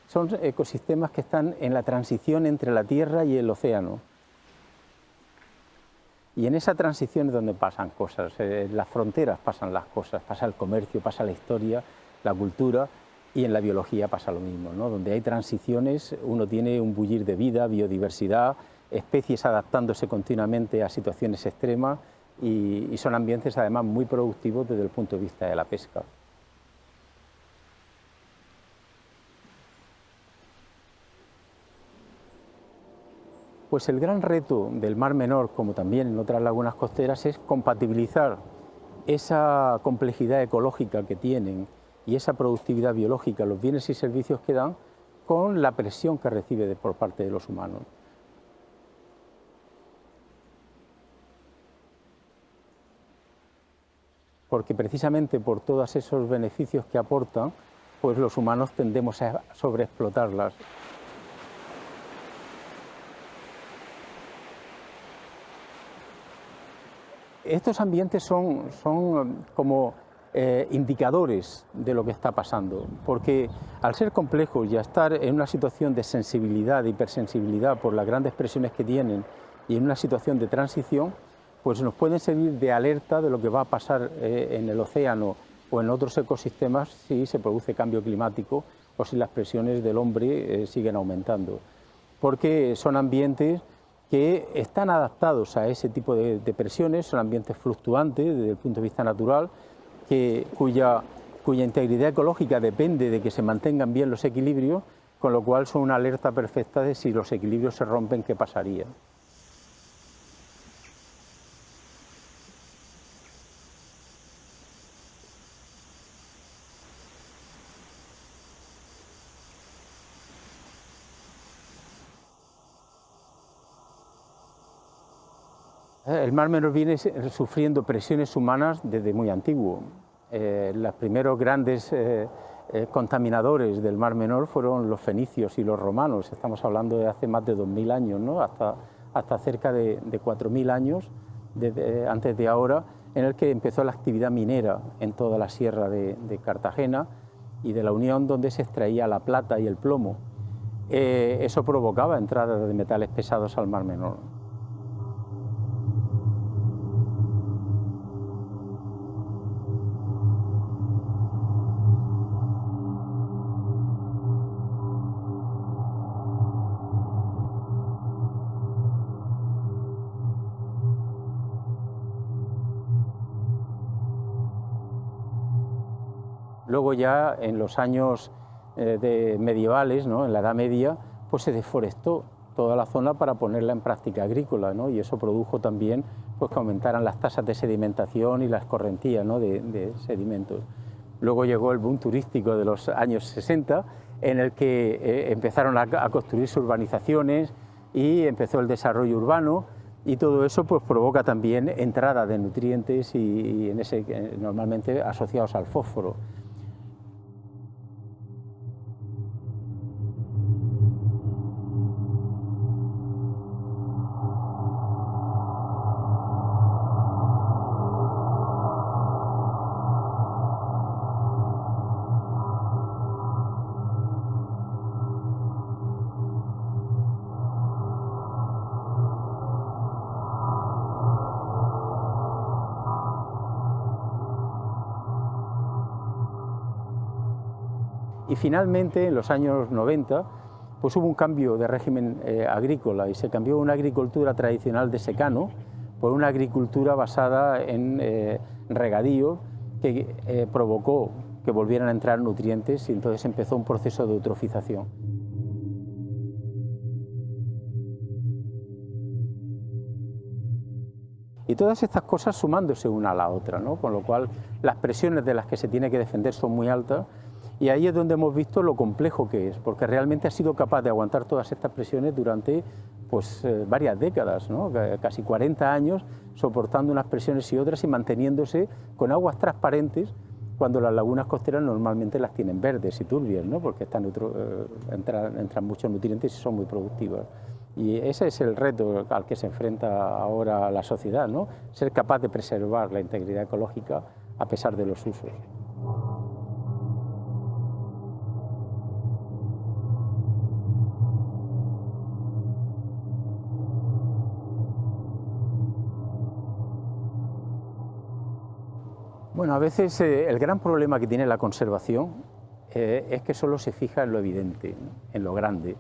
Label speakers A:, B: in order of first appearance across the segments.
A: son ecosistemas que están en la transición entre la tierra y el océano. Y en esa transición es donde pasan cosas, en las fronteras pasan las cosas, pasa el comercio, pasa la historia, la cultura, y en la biología pasa lo mismo, ¿no? Donde hay transiciones uno tiene un bullir de vida, biodiversidad, especies adaptándose continuamente a situaciones extremas y son ambientes además muy productivos desde el punto de vista de la pesca. Pues el gran reto del Mar Menor, como también en otras lagunas costeras, es compatibilizar esa complejidad ecológica que tienen y esa productividad biológica, los bienes y servicios que dan, con la presión que recibe por parte de los humanos. Porque precisamente por todos esos beneficios que aportan, pues los humanos tendemos a sobreexplotarlas. Estos ambientes son como indicadores de lo que está pasando, porque al ser complejos y a estar en una situación de sensibilidad, de hipersensibilidad por las grandes presiones que tienen y en una situación de transición, pues nos pueden servir de alerta de lo que va a pasar en el océano o en otros ecosistemas si se produce cambio climático o si las presiones del hombre siguen aumentando, porque son ambientes que están adaptados a ese tipo de presiones, son ambientes fluctuantes desde el punto de vista natural, cuya integridad ecológica depende de que se mantengan bien los equilibrios, con lo cual son una alerta perfecta de si los equilibrios se rompen, qué pasaría. El Mar Menor viene sufriendo presiones humanas desde muy antiguo. Los primeros grandes contaminadores del Mar Menor fueron los fenicios y los romanos. Estamos hablando de hace más de 2000 años, ¿no? hasta cerca de 4000 años antes de ahora, en el que empezó la actividad minera en toda la sierra de Cartagena y de la Unión, donde se extraía la plata y el plomo. Eso provocaba entrada de metales pesados al Mar Menor. Luego ya en los años medievales, ¿no? En la Edad Media, pues se deforestó toda la zona para ponerla en práctica agrícola, ¿no? Y eso produjo también pues, que aumentaran las tasas de sedimentación y la escorrentía, ¿no? de sedimentos. Luego llegó el boom turístico de los años 60, en el que empezaron a construirse urbanizaciones y empezó el desarrollo urbano, y todo eso pues, provoca también entrada de nutrientes y normalmente asociados al fósforo. Y finalmente, en los años 90, pues hubo un cambio de régimen agrícola y se cambió una agricultura tradicional de secano por una agricultura basada en regadío que provocó que volvieran a entrar nutrientes y entonces empezó un proceso de eutrofización. Y todas estas cosas sumándose una a la otra, ¿no? Con lo cual las presiones de las que se tiene que defender son muy altas. Y ahí es donde hemos visto lo complejo que es, porque realmente ha sido capaz de aguantar todas estas presiones durante pues, varias décadas, ¿no? Casi 40 años, soportando unas presiones y otras y manteniéndose con aguas transparentes, cuando las lagunas costeras normalmente las tienen verdes y turbias, ¿no? Porque entran muchos nutrientes y son muy productivas. Y ese es el reto al que se enfrenta ahora la sociedad, ¿no? Ser capaz de preservar la integridad ecológica a pesar de los usos. Bueno, a veces el gran problema que tiene la conservación es que solo se fija en lo evidente, ¿no? En lo grande.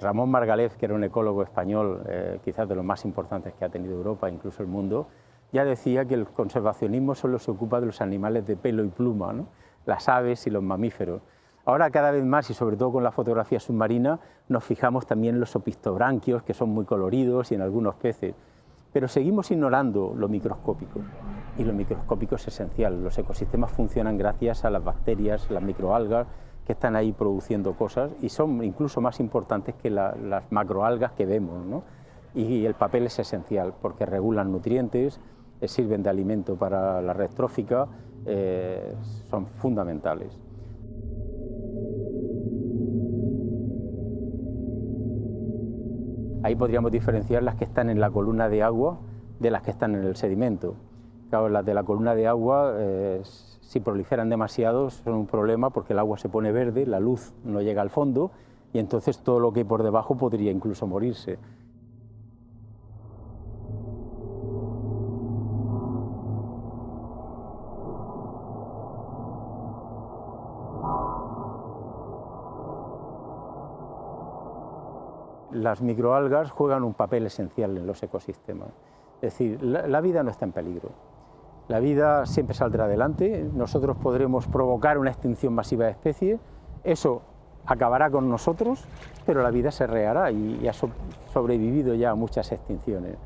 A: Ramón Margalef, que era un ecólogo español, quizás de los más importantes que ha tenido Europa, incluso el mundo, ya decía que el conservacionismo solo se ocupa de los animales de pelo y pluma, ¿no? Las aves y los mamíferos. Ahora cada vez más, y sobre todo con la fotografía submarina, nos fijamos también en los opistobranquios, que son muy coloridos, y en algunos peces. Pero seguimos ignorando lo microscópico, y lo microscópico es esencial. Los ecosistemas funcionan gracias a las bacterias, las microalgas, que están ahí produciendo cosas, y son incluso más importantes que las macroalgas que vemos, ¿no? Y el papel es esencial, porque regulan nutrientes, sirven de alimento para la red trófica, son fundamentales. Ahí podríamos diferenciar las que están en la columna de agua de las que están en el sedimento. Claro, las de la columna de agua, si proliferan demasiado, son un problema porque el agua se pone verde, la luz no llega al fondo y entonces todo lo que hay por debajo podría incluso morirse. Las microalgas juegan un papel esencial en los ecosistemas. Es decir, la vida no está en peligro. La vida siempre saldrá adelante, nosotros podremos provocar una extinción masiva de especies, eso acabará con nosotros, pero la vida se rehará y ha sobrevivido ya a muchas extinciones.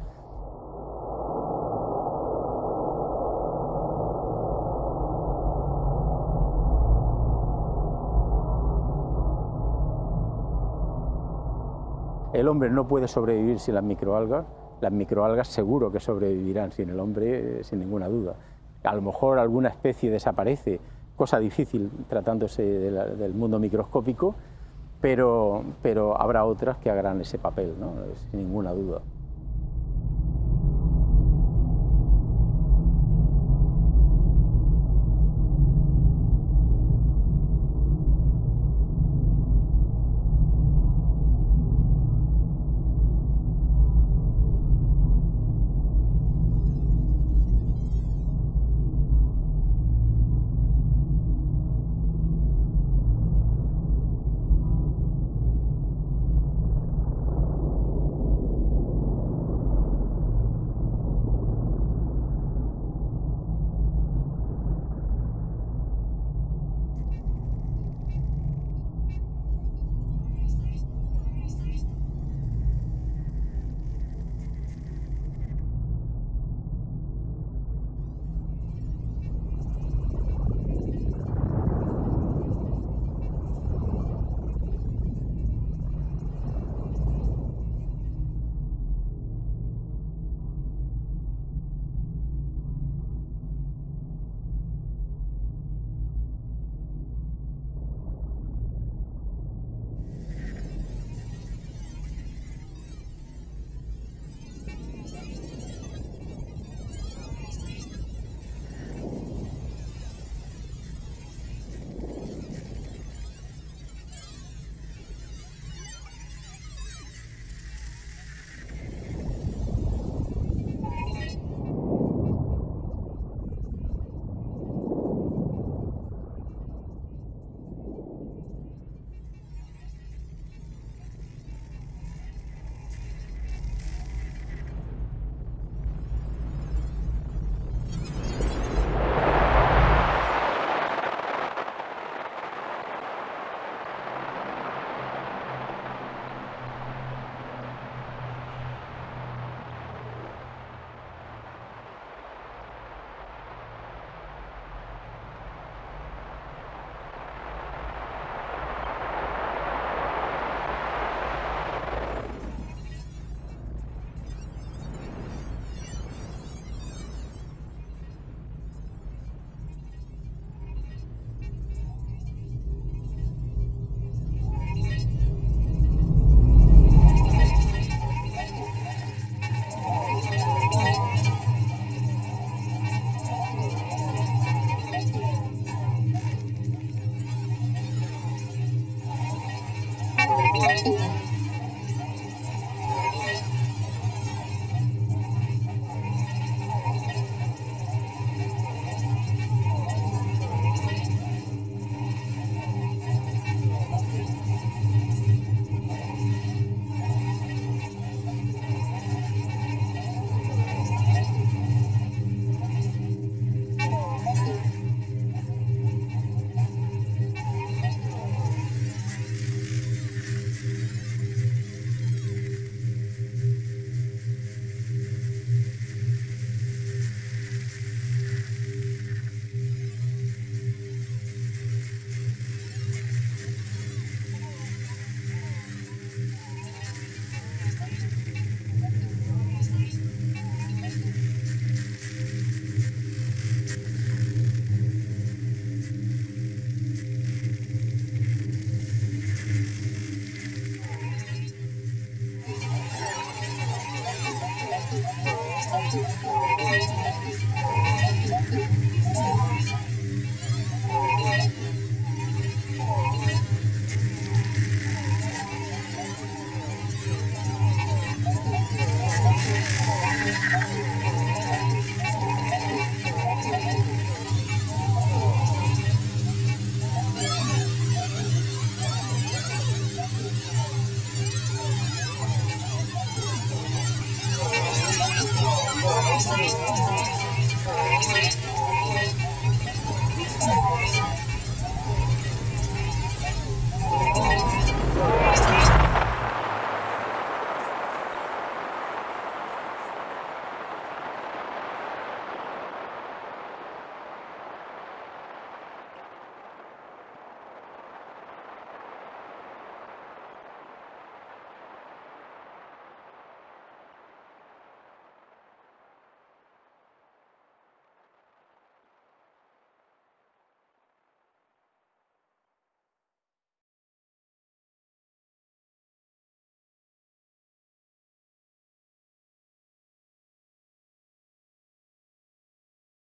A: El hombre no puede sobrevivir sin las microalgas seguro que sobrevivirán sin el hombre, sin ninguna duda. A lo mejor alguna especie desaparece, cosa difícil tratándose del mundo microscópico, pero habrá otras que harán ese papel, ¿no? Sin ninguna duda.